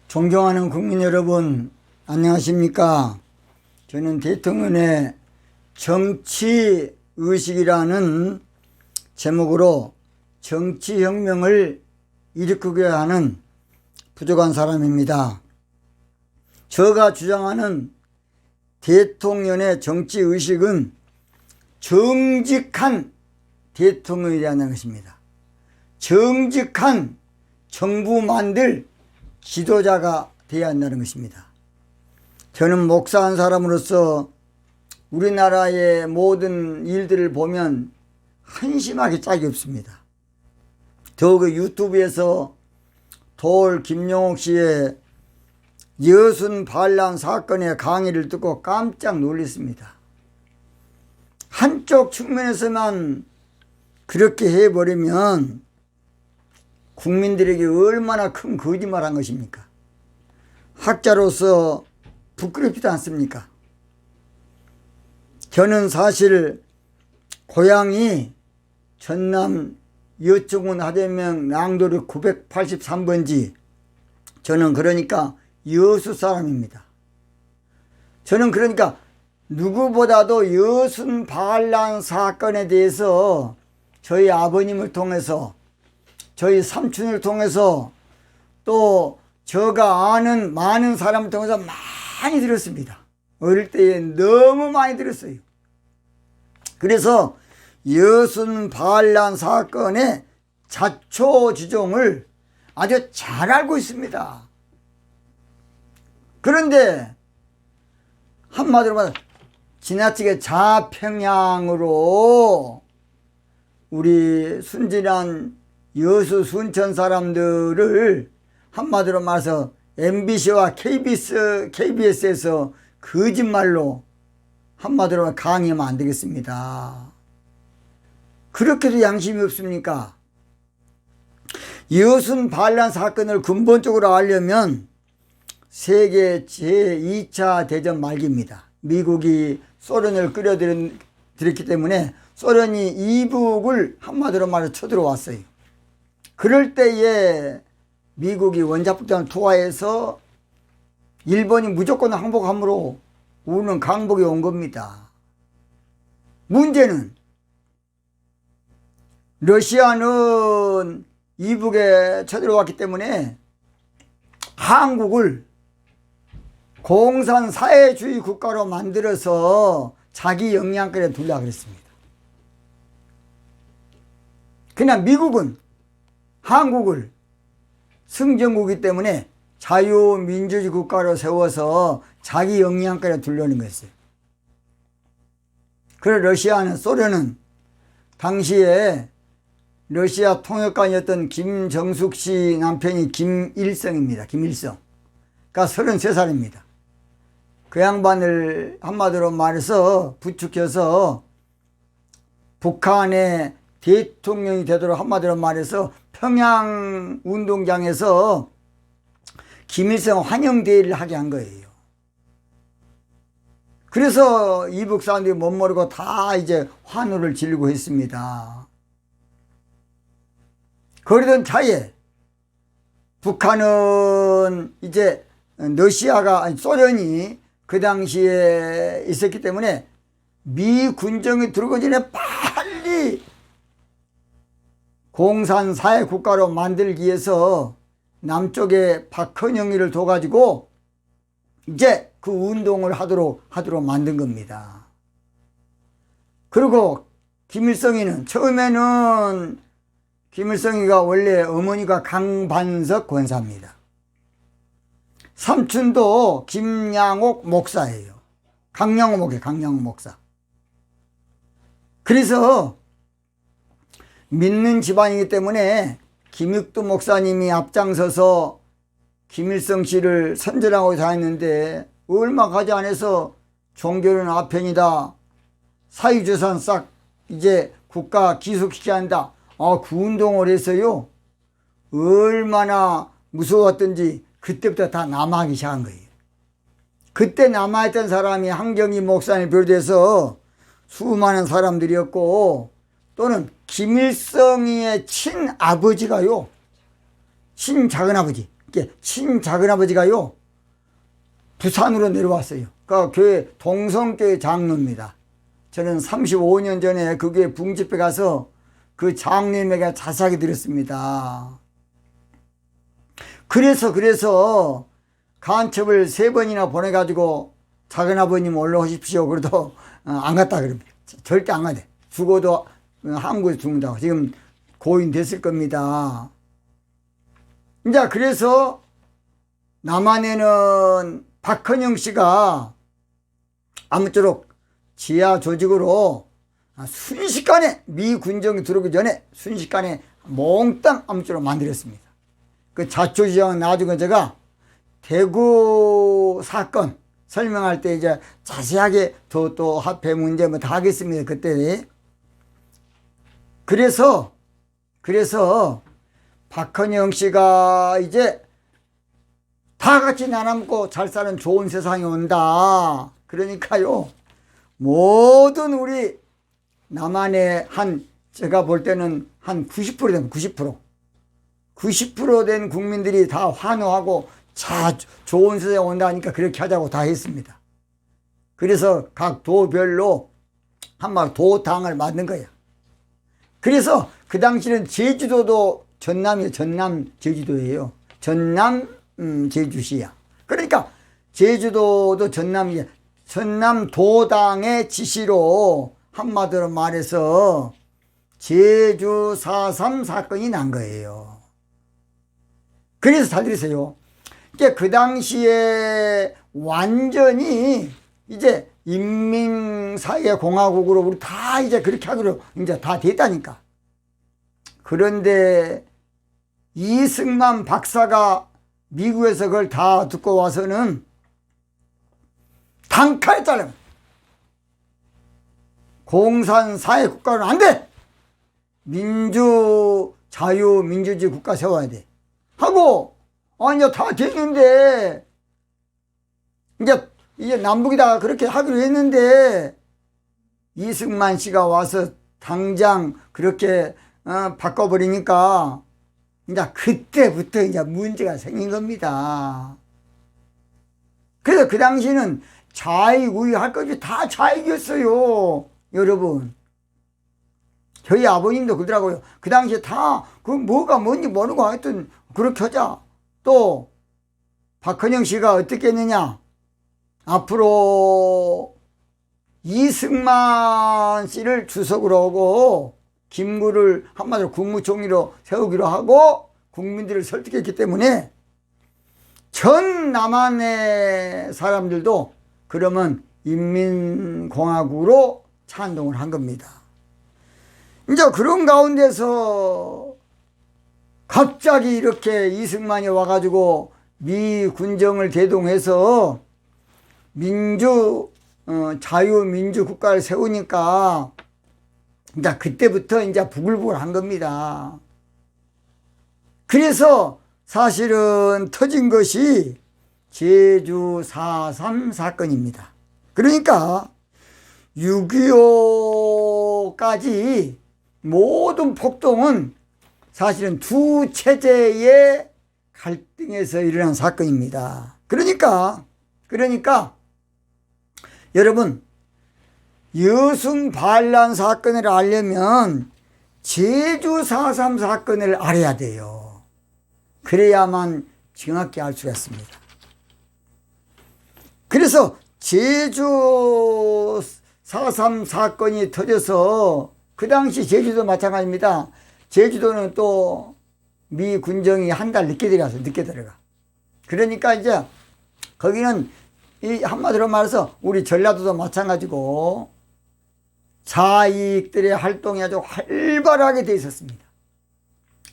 존경하는 국민 여러분, 안녕하십니까? 저는 대통령의 정치의식이라는 제목으로 정치혁명을 일으키게 하는 부족한 사람입니다. 제가 주장하는 대통령의 정치의식은 정직한 대통령이라는 것입니다. 정직한 정부 만들 지도자가 되어야 한다는 것입니다. 저는 목사한 사람으로서 우리나라의 모든 일들을 보면 한심하게 짝이 없습니다. 더그 유튜브에서 돌 김용옥 씨의 여순 반란 사건의 강의를 듣고 깜짝 놀랐습니다. 한쪽 측면에서만 그렇게 해버리면 국민들에게 얼마나 큰 거짓말한 것입니까? 학자로서 부끄럽지도 않습니까? 저는 사실 고향이 전남 여충군 하대명 낭도리 983번지, 저는 그러니까 여수 사람입니다. 저는 그러니까 누구보다도 여순 반란 사건에 대해서 저희 아버님을 통해서, 저희 삼촌을 통해서, 또 제가 아는 많은 사람을 통해서 많이 들었습니다. 어릴 때에 너무 많이 들었어요. 그래서 여순 반란 사건의 자초지종을 아주 잘 알고 있습니다. 그런데 한마디로 말해 지나치게 좌평양으로 우리 순진한 여수 순천 사람들을 한마디로 말해서 MBC와 KBS에서 거짓말로 한마디로 강의하면 안 되겠습니다. 그렇게도 양심이 없습니까? 여순 반란 사건을 근본적으로 알려면 세계 제2차 대전 말기입니다. 미국이 소련을 끌어들였기 때문에 소련이 이북을 한마디로 말해 쳐들어왔어요. 그럴 때에 미국이 원자폭탄을 투하해서 일본이 무조건 항복함으로 우리는 강복이 온 겁니다. 문제는 러시아는 이북에 쳐들어왔기 때문에 한국을 공산사회주의 국가로 만들어서 자기 영향권에 두려고 그랬습니다. 그냥 미국은 한국을 승전국이기 때문에 자유민주주의 국가로 세워서 자기 영향권에 두려는 거였어요. 그래서 러시아는, 소련은 당시에 러시아 통역관이었던 김정숙 씨 남편이 김일성입니다. 김일성. 그러니까 33살입니다. 그 양반을 한마디로 말해서 부추겨서 북한의 대통령이 되도록 한마디로 말해서 평양 운동장에서 김일성 환영대회를 하게 한 거예요. 그래서 이북 사람들이 못 모르고 다 이제 환호를 지르고 했습니다. 그러던 차에 북한은 이제 소련이 그 당시에 있었기 때문에 미 군정이 들어오기 전에 빨리 공산사회 국가로 만들기 위해서 남쪽에 박헌영이를 둬가지고 이제 그 운동을 하도록 만든 겁니다. 그리고 김일성이는 처음에는 김일성이가 원래 어머니가 강반석 권사입니다. 삼촌도 김양옥 목사예요. 강양옥 목사. 그래서 믿는 집안이기 때문에 김육두 목사님이 앞장서서 김일성 씨를 선전하고 다녔는데 얼마 가지 않아서 종교는 아편이다, 사유재산 싹 이제 국가 기속시켜야 한다, 그 운동을 해서요 얼마나 무서웠던지 그때부터 다 남아하기 시작한 거예요. 그때 남아있던 사람이 한경희 목사님을 비롯해서 수많은 사람들이었고, 또는 김일성이의 친아버지가요, 친작은아버지, 친작은아버지가요, 부산으로 내려왔어요. 그러니까 교회 동성교회 장로입니다. 저는 35년 전에 그 교회 붕집회 가서 그 장로님에게 자세하게 들었습니다. 그래서 간첩을 3번이나 보내가지고 작은아버님 올라오십시오. 그래도 안 갔다 그럽니다. 절대 안 가대. 죽어도 한국에서 죽는다고. 지금 고인 됐을 겁니다. 이제 그래서 남한에는 박헌영 씨가 아무쪼록 지하 조직으로 순식간에 미 군정이 들어오기 전에 순식간에 몽땅 아무쪼록 만들었습니다. 그 자초지종은 나중에 제가 대구 사건 설명할 때 이제 자세하게 또 화폐 문제 뭐 다 하겠습니다. 그때. 그래서 박헌영 씨가 이제 다 같이 나눠먹고 잘 사는 좋은 세상이 온다. 그러니까요, 모든 우리 남한의 제가 볼 때는 한 90% 되면 90% 된 국민들이 다 환호하고 자, 좋은 세상이 온다 하니까 그렇게 하자고 다 했습니다. 그래서 각 도별로 한마디 도당을 만든 거야. 그래서 그 당시는 제주도도 전남 제주도예요. 전남 제주시야. 그러니까 제주도도 전남 도당의 지시로 한마디로 말해서 제주 4.3 사건이 난 거예요. 그래서 잘 들으세요. 그 당시에 완전히 이제 인민사회공화국으로 우리 다 이제 그렇게 하기로 이제 다 됐다니까. 그런데 이승만 박사가 미국에서 그걸 다 듣고 와서는 단칼에 잘라. 공산사회국가는 안 돼! 자유민주주의 국가 세워야 돼. 하고, 이제 다 됐는데, 이제 남북이다 그렇게 하기로 했는데, 이승만 씨가 와서 당장 그렇게, 바꿔버리니까, 이제 그때부터 이제 문제가 생긴 겁니다. 그래서 그 당시는 좌익, 우익 할 것이 다 좌익이었어요. 여러분. 저희 아버님도 그러더라고요. 그 당시에 다, 뭐가 뭔지 모르고 하여튼 그렇게 하자. 또, 박헌영 씨가 어떻게 했느냐. 앞으로 이승만 씨를 주석으로 하고, 김구를 한마디로 국무총리로 세우기로 하고 국민들을 설득했기 때문에 전 남한의 사람들도 그러면 인민공화국으로 찬동을 한 겁니다. 이제 그런 가운데서 갑자기 이렇게 이승만이 와가지고 미 군정을 대동해서 자유민주 국가를 세우니까 이제 그때부터 이제 부글부글 한 겁니다. 그래서 사실은 터진 것이 제주 4.3 사건입니다. 그러니까 6.25까지 모든 폭동은 사실은 두 체제의 갈등에서 일어난 사건입니다. 그러니까 여러분, 여순 반란 사건을 알려면 제주 4.3 사건을 알아야 돼요. 그래야만 정확히 알 수가 있습니다. 그래서 제주 4.3 사건이 터져서 그 당시 제주도 마찬가지입니다. 제주도는 또 미 군정이 한 달 늦게 들어가. 그러니까 이제 거기는 이 한마디로 말해서 우리 전라도도 마찬가지고 자익들의 활동이 아주 활발하게 돼 있었습니다.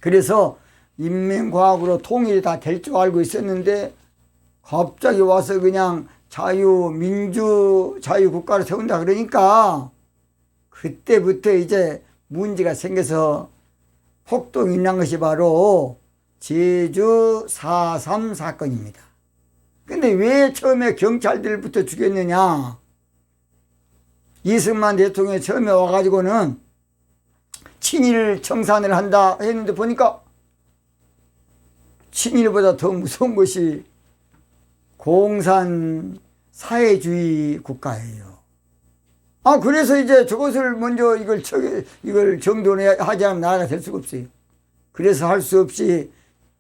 그래서 인민공화국으로 통일이 다 될 줄 알고 있었는데 갑자기 와서 그냥 자유국가를 세운다 그러니까 그때부터 이제 문제가 생겨서 폭동이 일어난 것이 바로 제주 4.3 사건입니다. 근데 왜 처음에 경찰들부터 죽였느냐? 이승만 대통령이 처음에 와가지고는 친일 청산을 한다 했는데 보니까 친일보다 더 무서운 것이 공산 사회주의 국가예요. 그래서 이제 저것을 먼저 이걸 정돈하지 않으면 나라가 될 수가 없어요. 그래서 할 수 없이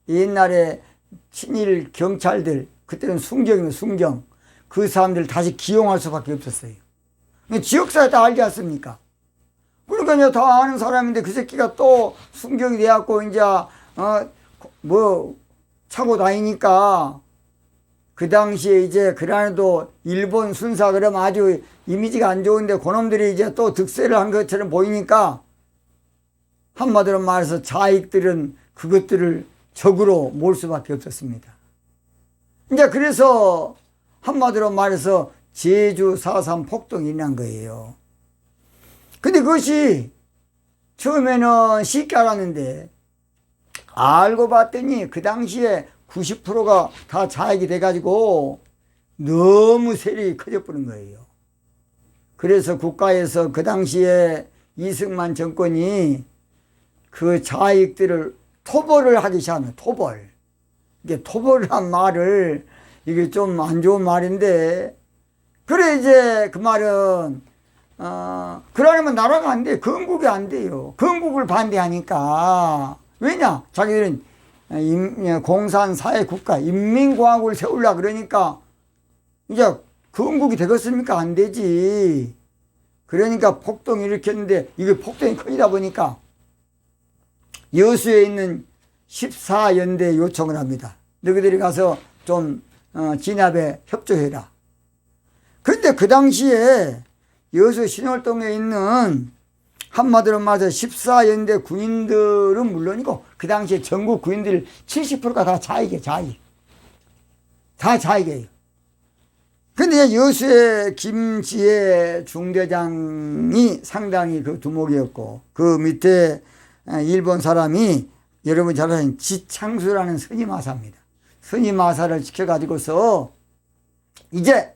옛날에 친일 경찰들, 그때는 순경이면 순경, 그 사람들 다시 기용할 수밖에 없었어요. 지역사회 다 알지 않습니까? 그러니까 이제 다 아는 사람인데 그 새끼가 또 순경이 돼갖고 이제, 차고 다니니까 그 당시에 이제 그라도 일본 순사 그러면 아주 이미지가 안 좋은데 그놈들이 이제 또 득세를 한 것처럼 보이니까 한마디로 말해서 좌익들은 그것들을 적으로 몰 수밖에 없었습니다. 이제 그래서 한마디로 말해서 제주 4.3 폭동이 일어난 거예요. 근데 그것이 처음에는 쉽게 알았는데 알고 봤더니 그 당시에 90%가 다 좌익이 돼가지고 너무 세력이 커져버린 거예요. 그래서 국가에서 그 당시에 이승만 정권이 그 좌익들을 토벌을 하기 시작하면 토벌. 이게 토벌이란 말을 이게 좀 안 좋은 말인데 그래 이제 그 말은 그러려면 나라가 안 돼. 건국이 안 돼요. 건국을 반대하니까. 왜냐? 자기들은 공산사회국가 인민공화국을 세우려고 그러니까 이제 건국이 되겠습니까? 안 되지. 그러니까 폭동을 일으켰는데 이게 폭동이 커지다 보니까 여수에 있는 14연대 요청을 합니다. 너희들이 가서 좀 진압에 협조해라. 그런데 그 당시에 여수 신월동에 있는 한마디로 말해서 14연대 군인들은 물론이고 그 당시에 전국 군인들 70%가 다 좌익이에요. 좌익. 다 좌익이에요. 근데 여수의 김지혜 중대장이 상당히 그 두목이었고 그 밑에 일본 사람이 여러분 잘 아시는 지창수라는 스님하사입니다. 스님하사를 지켜가지고서 이제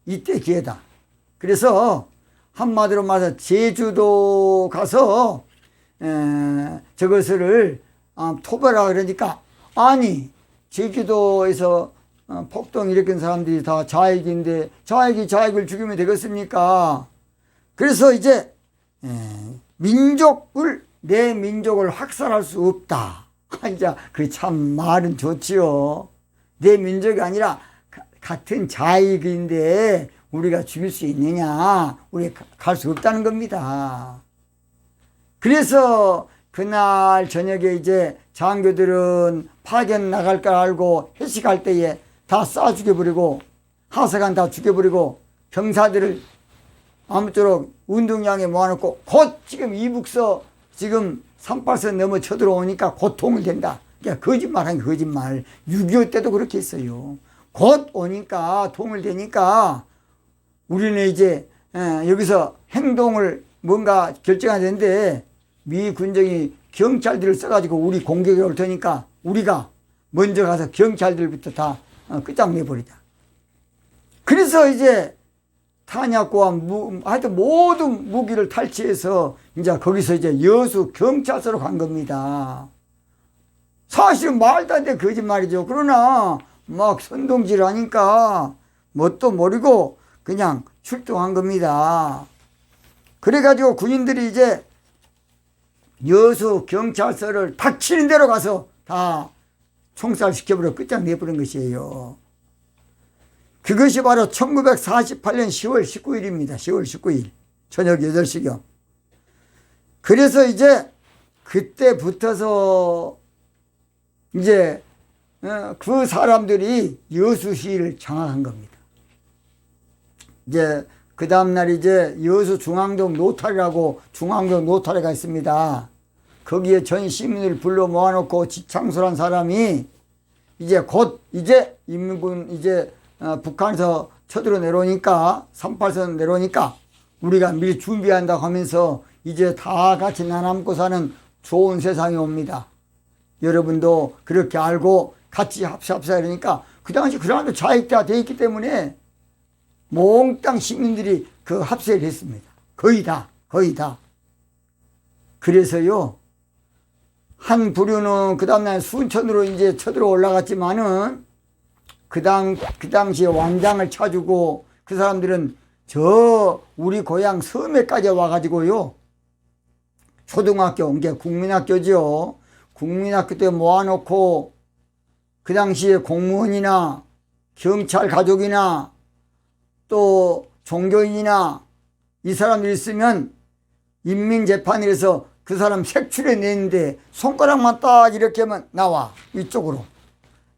이때 기회다. 그래서 한마디로 말해서 제주도 가서 저것을 토벌하라 그러니까 아니 제주도에서 폭동 일으킨 사람들이 다 좌익인데 좌익이 좌익을 죽이면 되겠습니까? 그래서 이제 내 민족을 학살할 수 없다. 이제 그 참 말은 좋지요. 내 민족이 아니라 같은 좌익인데 우리가 죽일 수 있느냐? 우리 갈 수 없다는 겁니다. 그래서 그날 저녁에 이제 장교들은 파견 나갈 걸 알고 회식할 때에 다 쏴 죽여버리고 하사관 다 죽여버리고 병사들을 아무쪼록 운동장에 모아놓고 곧 지금 이북서 지금 38선 넘어 쳐들어오니까 곧 통일 된다. 그러니까 거짓말한 거짓말. 6.25 때도 그렇게 했어요. 곧 오니까 통일되니까 우리는 이제 여기서 행동을 뭔가 결정해야 되는데 미 군정이 경찰들을 써가지고 우리 공격에 올 테니까 우리가 먼저 가서 경찰들부터 다 끝장내버리자. 그래서 이제 탄약고와 하여튼 모든 무기를 탈취해서 이제 거기서 이제 여수 경찰서로 간 겁니다. 사실은 말도 안 돼 거짓말이죠. 그러나 막 선동질 하니까 뭣도 모르고 그냥 출동한 겁니다. 그래가지고 군인들이 이제 여수 경찰서를 닥치는 대로 가서 다 총살시켜버려 끝장내버린 것이에요. 그것이 바로 1948년 10월 19일입니다. 10월 19일 저녁 8시경. 그래서 이제 그때부터서 이제 그 사람들이 여수시를 장악한 겁니다. 이제 그 다음날 이제 여수 중앙동 노탈이라고 중앙동 노탈회가 있습니다. 거기에 전 시민을 불러 모아놓고 지창수란 사람이 이제 곧 이제 인민군 이제 북한에서 쳐들어 내려오니까 38선 내려오니까 우리가 미리 준비한다고 하면서 이제 다 같이 나눠먹고 사는 좋은 세상이 옵니다. 여러분도 그렇게 알고 같이 합시합시다 이러니까 그 당시 그라도 좌익대가 되어 있기 때문에 몽땅 시민들이 그 합세를 했습니다. 거의 다. 그래서요 한 부류는 그 다음날 순천으로 이제 쳐들어 올라갔지만은 그 당시에 왕장을 쳐주고 그 사람들은 저 우리 고향 섬에까지 와가지고요. 초등학교, 이게 국민학교죠. 국민학교 때 모아놓고 그 당시에 공무원이나 경찰 가족이나 또 종교인이나 이 사람들이 있으면 인민재판에서 그 사람 색출해 내는데 손가락만 딱 이렇게 하면 나와. 이쪽으로.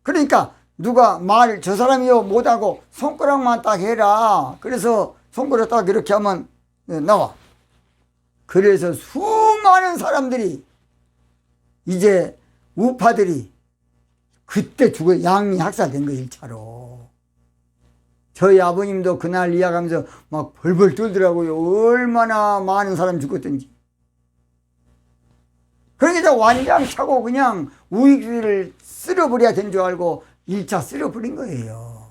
그러니까 누가 말 저 사람이요 못하고 손가락만 딱 해라. 그래서 손가락 딱 이렇게 하면 나와. 그래서 수많은 사람들이 이제 우파들이 그때 죽어 양이 학살된 거예요. 1차로. 저희 아버님도 그날 이야기하면서 막 벌벌 떨더라고요. 얼마나 많은 사람 죽었던지. 그러니까 완장 차고 그냥 우익을 쓸어버려야 된 줄 알고 1차 쓸어버린 거예요.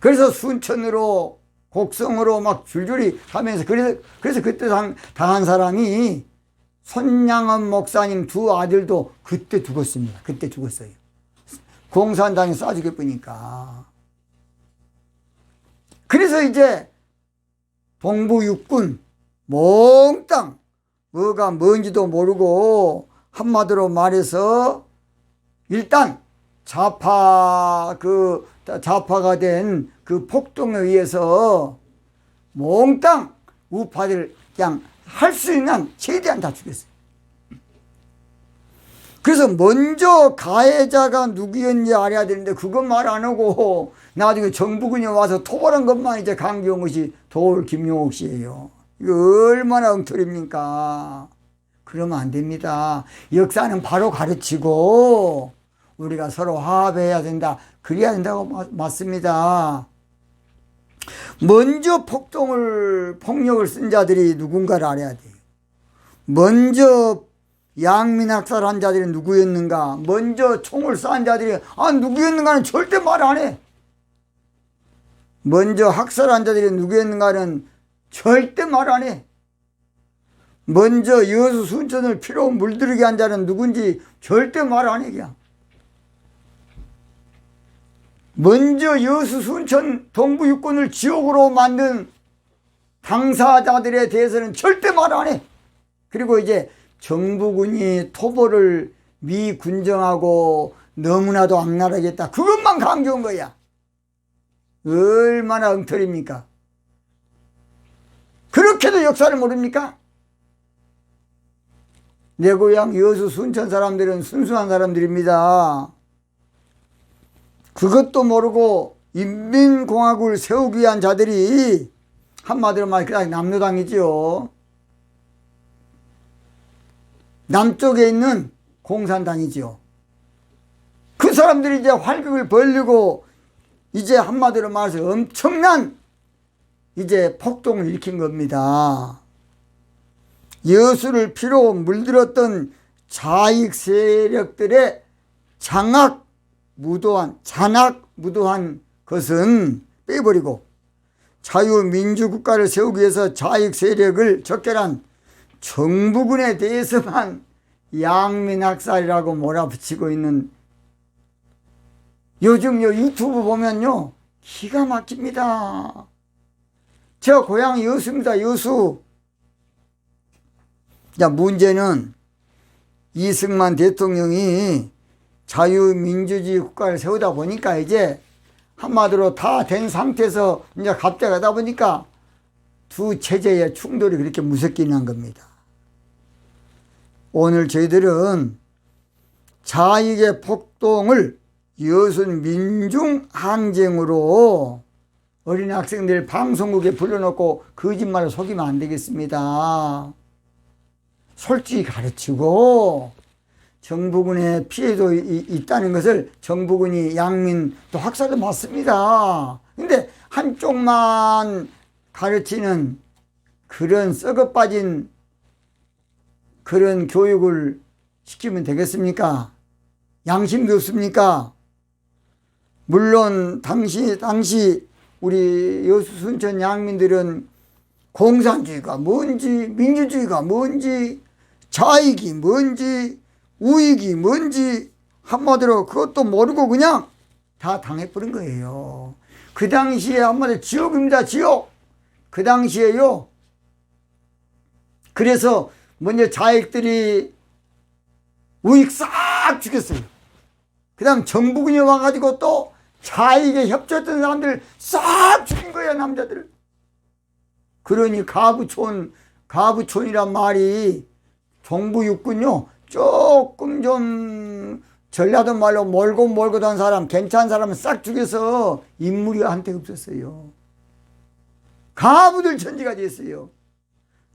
그래서 순천으로 곡성으로 막 줄줄이 가면서 그래서 그때 당한 사람이 손양원 목사님 두 아들도 그때 죽었습니다. 그때 죽었어요. 공산당이 쏴 죽여보니까. 그래서 이제 동부 육군 몽땅 뭐가 뭔지도 모르고 한마디로 말해서 일단 좌파가 된 그 폭동에 의해서 몽땅 우파들 그냥 할 수 있는 최대한 다 죽였어요. 그래서 먼저 가해자가 누구였는지 알아야 되는데 그건 말 안 하고 나중에 정부군이 와서 토벌한 것만 이제 강경호 씨, 도울 김용옥 씨예요. 이거 얼마나 엉터리입니까? 그러면 안 됩니다. 역사는 바로 가르치고 우리가 서로 화합해야 된다. 그래야 된다고 맞습니다. 먼저 폭력을 쓴 자들이 누군가를 알아야 돼요. 먼저 양민학살한 자들이 누구였는가, 먼저 총을 쏜 자들이 누구였는가는 절대 말 안 해. 먼저 학살한 자들이 누구였는가는 절대 말 안 해. 먼저 여수 순천을 피로 물들이게 한 자는 누군지 절대 말 안 해. 그냥 먼저 여수 순천 동부 육군을 지옥으로 만든 당사자들에 대해서는 절대 말 안 해. 그리고 이제 정부군이 토벌을 미군정하고 너무나도 악랄하겠다. 그것만 강조한 거야. 얼마나 엉터리입니까? 그렇게도 역사를 모릅니까? 내 고향 여수 순천 사람들은 순수한 사람들입니다. 그것도 모르고 인민공화국을 세우기 위한 자들이 한마디로 말해 남로당이지요. 남쪽에 있는 공산당이지요. 그 사람들이 이제 활극을 벌리고 이제 한마디로 말해서 엄청난 이제 폭동을 일으킨 겁니다. 여수를 피로 물들었던 좌익 세력들의 잔악 무도한 것은 빼버리고 자유민주국가를 세우기 위해서 좌익 세력을 적결한 정부군에 대해서만 양민학살이라고 몰아붙이고 있는, 요즘 유튜브 보면요 기가 막힙니다. 저 고향이 여수입니다. 여수. 자, 문제는 이승만 대통령이 자유민주주의 국가를 세우다 보니까 이제 한마디로 다 된 상태에서 이제 갑자기 가다 보니까 두 체제의 충돌이 그렇게 무섭게 난 겁니다. 오늘 저희들은 좌익의 폭동을 여순 민중항쟁으로 어린 학생들 방송국에 불러놓고 거짓말을 속이면 안 되겠습니다. 솔직히 가르치고 정부군의 피해도 있다는 것을, 정부군이 양민 또 학살도 맞습니다. 근데 한쪽만 가르치는 그런 썩어 빠진 그런 교육을 시키면 되겠습니까? 양심도 없습니까? 물론 당시 우리 여수 순천 양민들은 공산주의가 뭔지 민주주의가 뭔지 좌익이 뭔지 우익이 뭔지 한마디로 그것도 모르고 그냥 다 당해버린 거예요. 그 당시에 한마디로 지옥입니다. 지옥. 그 당시에요. 그래서 먼저 좌익들이 우익 싹 죽였어요. 그 다음 정부군이 와가지고 또 좌익에 협조했던 사람들 싹 죽인 거예요. 남자들. 그러니 가부촌이란 말이 정부 육군요 조금 좀 전라도 말로 몰고 단 사람 괜찮은 사람은 싹 죽여서 인물이 한테 없었어요. 가부들 천지가 됐어요.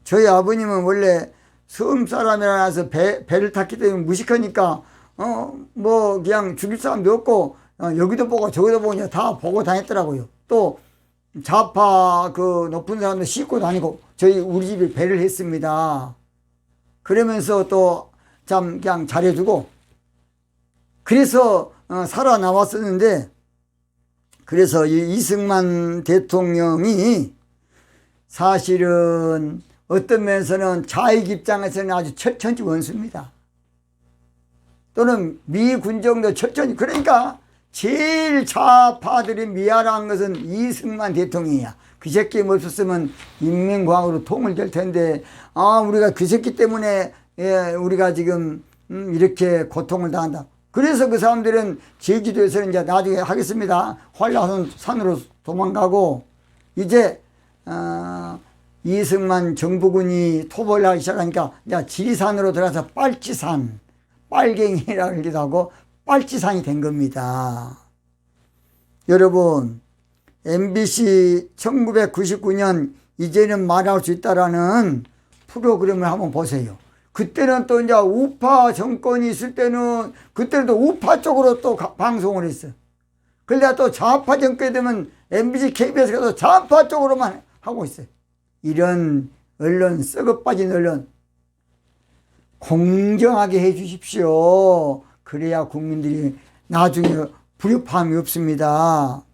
저희 아버님은 원래 섬 사람이라서 배를 탔기 때문에 무식하니까 뭐 그냥 죽일 사람도 없고 여기도 보고 저기도 보고 다 보고 다녔더라고요. 또 좌파 그 높은 사람도 싣고 다니고 우리 집에 배를 했습니다. 그러면서 또 참 그냥 잘해주고 그래서 살아남았었는데, 그래서 이 이승만 대통령이 사실은 어떤 면에서는 좌익 입장에서는 아주 철천지 원수입니다. 또는 미군정도 철천지. 그러니까 제일 좌파들이 미안한 것은 이승만 대통령이야. 그 새끼 없었으면 인민공화국으로 통을 될 텐데, 우리가 그 새끼 때문에 우리가 지금 이렇게 고통을 당한다. 그래서 그 사람들은 제주도에서는 이제 나중에 하겠습니다. 한라산으로 도망가고, 이제 이승만 정부군이 토벌을 하기 시작하니까 이제 지리산으로 들어가서 빨치산, 빨갱이라고 하기도 하고 빨치산이 된 겁니다. 여러분, MBC 1999년 이제는 말할 수 있다라는 프로그램을 한번 보세요. 그때는 또 이제 우파 정권이 있을 때는 그때는 또 우파 쪽으로 또 방송을 했어요. 그러다 또 좌파 정권이 되면 MBC, KBS가 또 좌파 쪽으로만 하고 있어요. 이런 언론, 썩어 빠진 언론 공정하게 해 주십시오. 그래야 국민들이 나중에 불협화음이 없습니다.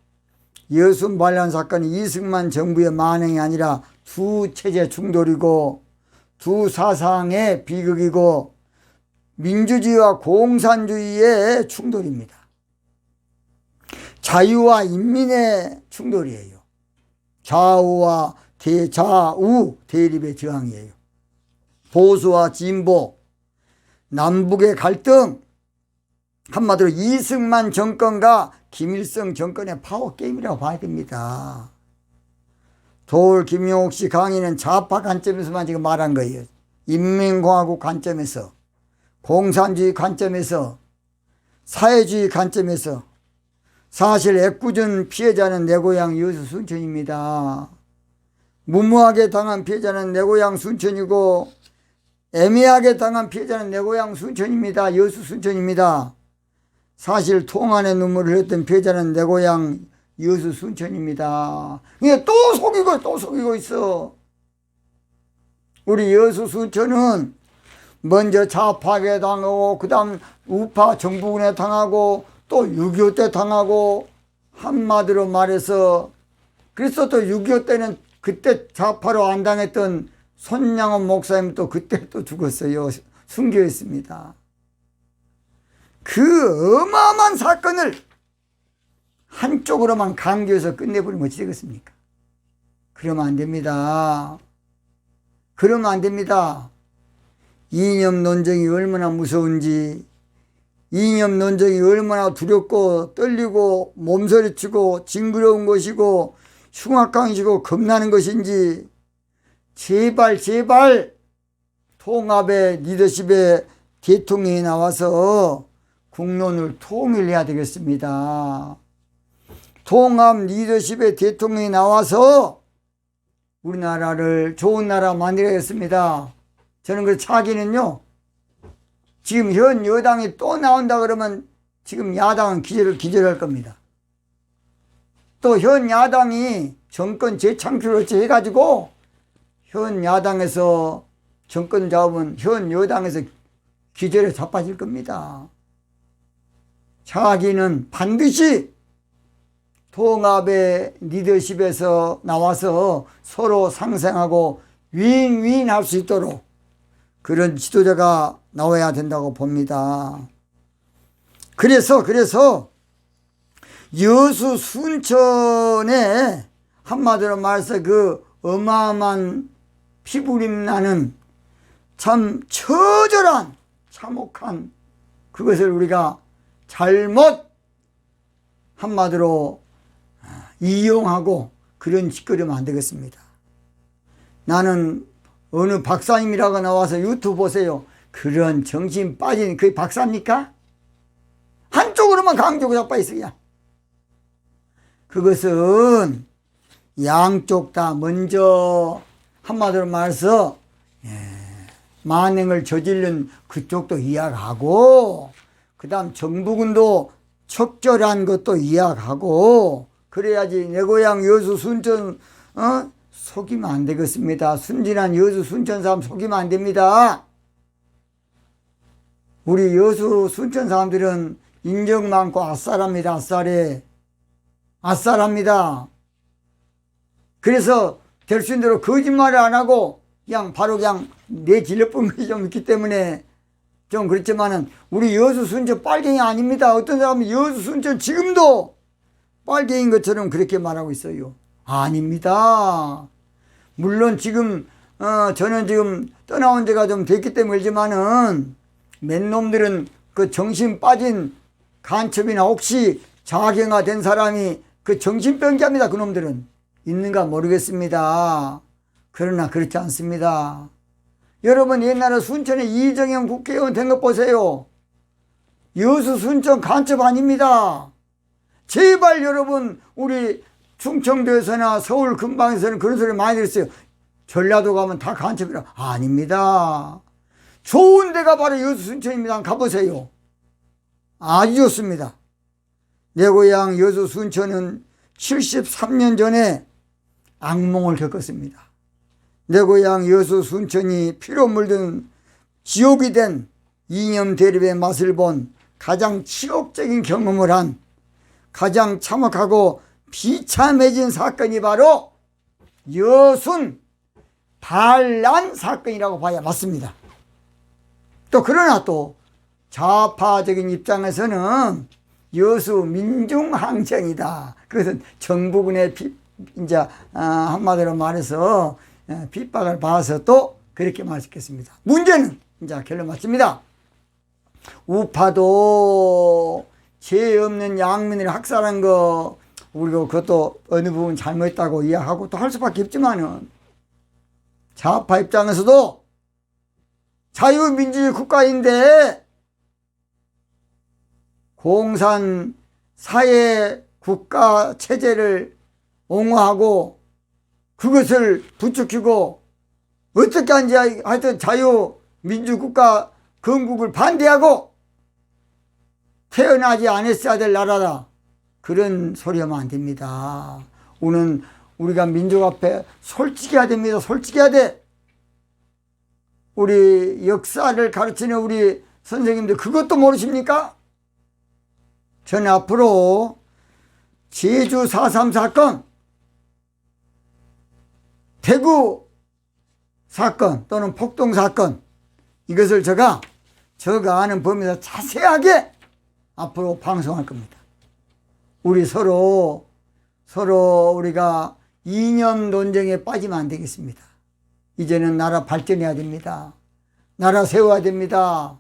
여순반란 사건이 이승만 정부의 만행이 아니라 두 체제 충돌이고 두 사상의 비극이고 민주주의와 공산주의의 충돌입니다. 자유와 인민의 충돌이에요. 좌우와 좌우 대립의 저항이에요. 보수와 진보, 남북의 갈등, 한마디로 이승만 정권과 김일성 정권의 파워게임이라고 봐야 됩니다. 도올 김용옥 씨 강의는 좌파 관점에서만 지금 말한 거예요. 인민공화국 관점에서, 공산주의 관점에서, 사회주의 관점에서. 사실 애꿎은 피해자는 내 고향 여수 순천입니다. 무모하게 당한 피해자는 내 고향 순천이고 애매하게 당한 피해자는 내 고향 순천입니다. 여수 순천입니다. 사실 통안의 눈물을 흘렸던 피해자는 내 고향 여수 순천입니다. 이게 또 속이고 있어. 우리 여수 순천은 먼저 좌파에 당하고 그 다음 우파 정부군에 당하고 또 6.25 때 당하고, 한마디로 말해서 그래서 또 6.25 때는 그때 좌파로 안 당했던 손양원 목사님 또 그때 또 죽었어요. 순교했습니다. 그 어마어마한 사건을 한쪽으로만 강조해서 끝내버리면 어찌 되겠습니까? 그러면 안 됩니다. 그러면 안 됩니다. 이념 논쟁이 얼마나 무서운지, 이념 논쟁이 얼마나 두렵고 떨리고 몸서리치고 징그러운 것이고 흉악강이고 겁나는 것인지 제발 통합의 리더십의 대통령이 나와서 국론을 통일해야 되겠습니다. 통합 리더십의 대통령이 나와서 우리나라를 좋은 나라 만들어야겠습니다. 저는 그 차기는요, 지금 현 여당이 또 나온다 그러면 지금 야당은 기절할 겁니다. 또 현 야당이 정권 재창출을 어찌 해가지고 현 야당에서 정권 잡으면 현 여당에서 기절에 자빠질 겁니다. 차기는 반드시 통합의 리더십에서 나와서 서로 상생하고 윈윈 할 수 있도록, 그런 지도자가 나와야 된다고 봅니다. 그래서 여수 순천에 한마디로 말해서 그 어마어마한 피부림 나는 참 처절한 참혹한 그것을 우리가 잘못 한마디로 이용하고 그런 짓거리면 안 되겠습니다. 나는 어느 박사님이라고 나와서 유튜브 보세요. 그런 정신 빠진 그게 박사입니까? 한쪽으로만 강조가 자빠 있어요. 그것은 양쪽 다 먼저 한마디로 말해서 만행을 저지른 그쪽도 이야기하고 그 다음 정부군도 적절한 것도 이야기하고 그래야지 내 고향 여수 순천 속이면 안 되겠습니다. 순진한 여수 순천 사람 속이면 안 됩니다. 우리 여수 순천 사람들은 인정 많고 아싸랍니다. 아싸랍니다. 그래서 될 수 있는 대로 거짓말을 안 하고 그냥 바로 그냥 내 질려쁜 것이 좀 있기 때문에 좀 그렇지만은 우리 여수 순천 빨갱이 아닙니다. 어떤 사람은 여수 순천 지금도 빨갱이인 것처럼 그렇게 말하고 있어요. 아닙니다. 물론 지금 저는 지금 떠나온 지가 좀 됐기 때문이지만은 맨 놈들은 그 정신 빠진 간첩이나 혹시 자경화된 사람이 그 정신병자입니다. 그 놈들은 있는가 모르겠습니다. 그러나 그렇지 않습니다. 여러분 옛날에 순천에 이정현 국회의원 된 것 보세요. 여수 순천 간첩 아닙니다. 제발 여러분 우리 충청도에서나 서울 근방에서는 그런 소리 많이 들었어요. 전라도 가면 다 간첩이라. 아닙니다. 좋은 데가 바로 여수 순천입니다. 가보세요. 아주 좋습니다. 내 고향 여수 순천은 73년 전에 악몽을 겪었습니다. 내 고향 여수 순천이 피로 물든 지옥이 된 이념 대립의 맛을 본 가장 치욕적인 경험을 한 가장 참혹하고 비참해진 사건이 바로 여순 반란 사건이라고 봐야 맞습니다. 또 그러나 또 좌파적인 입장에서는 여수 민중항쟁이다. 그것은 정부군의 이제 한마디로 말해서 핍박을 봐서 또 그렇게 말했겠습니다. 문제는 이제 결론 맞습니다. 우파도 죄 없는 양민을 학살한 거 우리가 그것도 어느 부분 잘못했다고 이야기하고 또 할 수밖에 없지만은 좌파 입장에서도 자유민주주의 국가인데 공산 사회 국가 체제를 옹호하고 그것을 부추기고 어떻게 하는지 하여튼 자유민주국가 건국을 반대하고 태어나지 않았어야 될 나라다. 그런 소리 하면 안 됩니다. 오늘 우리가 민족 앞에 솔직해야 됩니다. 솔직해야 돼. 우리 역사를 가르치는 우리 선생님들 그것도 모르십니까? 저는 앞으로 제주 4.3 사건, 대구 사건 또는 폭동 사건 이것을 제가 아는 범위에서 자세하게 앞으로 방송할 겁니다. 우리 서로 우리가 이념 논쟁에 빠지면 안 되겠습니다. 이제는 나라 발전해야 됩니다. 나라 세워야 됩니다.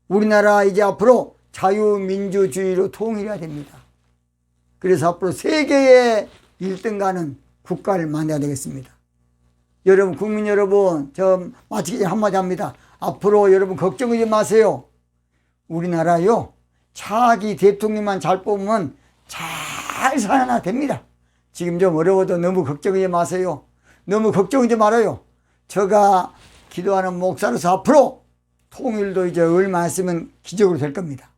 우리나라 이제 앞으로 자유민주주의로 통일해야 됩니다. 그래서 앞으로 세계의 1등가는 국가를 만들어야 되겠습니다. 여러분, 국민 여러분, 저 마치기 전에 한마디 합니다. 앞으로 여러분 걱정하지 마세요. 우리나라요, 차기 대통령만 잘 뽑으면 잘 살아나 됩니다. 지금 좀 어려워도 너무 걱정하지 마세요. 너무 걱정하지 말아요. 제가 기도하는 목사로서 앞으로 통일도 이제 얼마 있으면 기적으로 될 겁니다.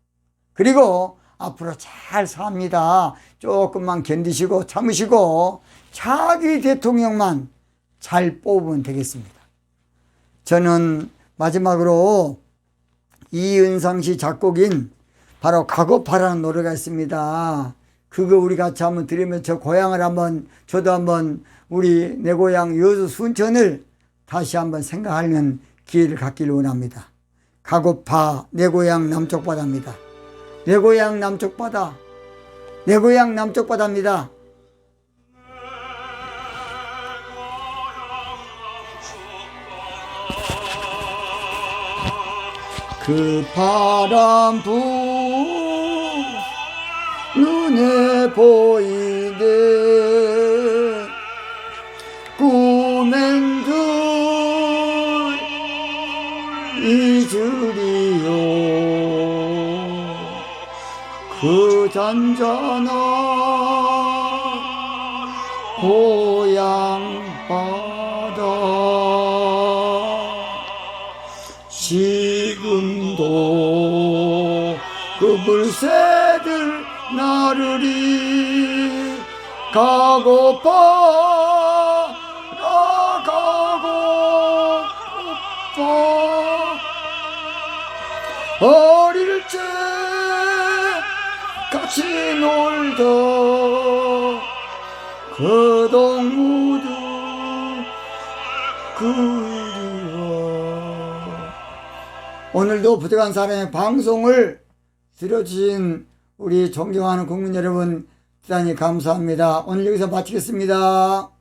그리고 앞으로 잘 삽니다. 조금만 견디시고 참으시고 차기 대통령만 잘 뽑으면 되겠습니다. 저는 마지막으로 이은상씨 작곡인 바로 가고파라는 노래가 있습니다. 그거 우리 같이 한번 들으면 저 고향을 한번 저도 한번 우리 내 고향 여수 순천을 다시 한번 생각하는 기회를 갖기를 원합니다. 가고파 내 고향 남쪽 바다입니다. 내 고향 남쪽 바다, 내 고향 남쪽 바다입니다. 그 바람 눈에 보이네 꿈엔 들 잊으리요 그 잔잔한 고향 바다 지금도 그 물새들 나르리 가고파 나가고파 어릴 적 같이 놀던 그 동무들 그리워. 오늘도 부족한 사람의 방송을 들어주신 우리 존경하는 국민 여러분 대단히 감사합니다. 오늘 여기서 마치겠습니다.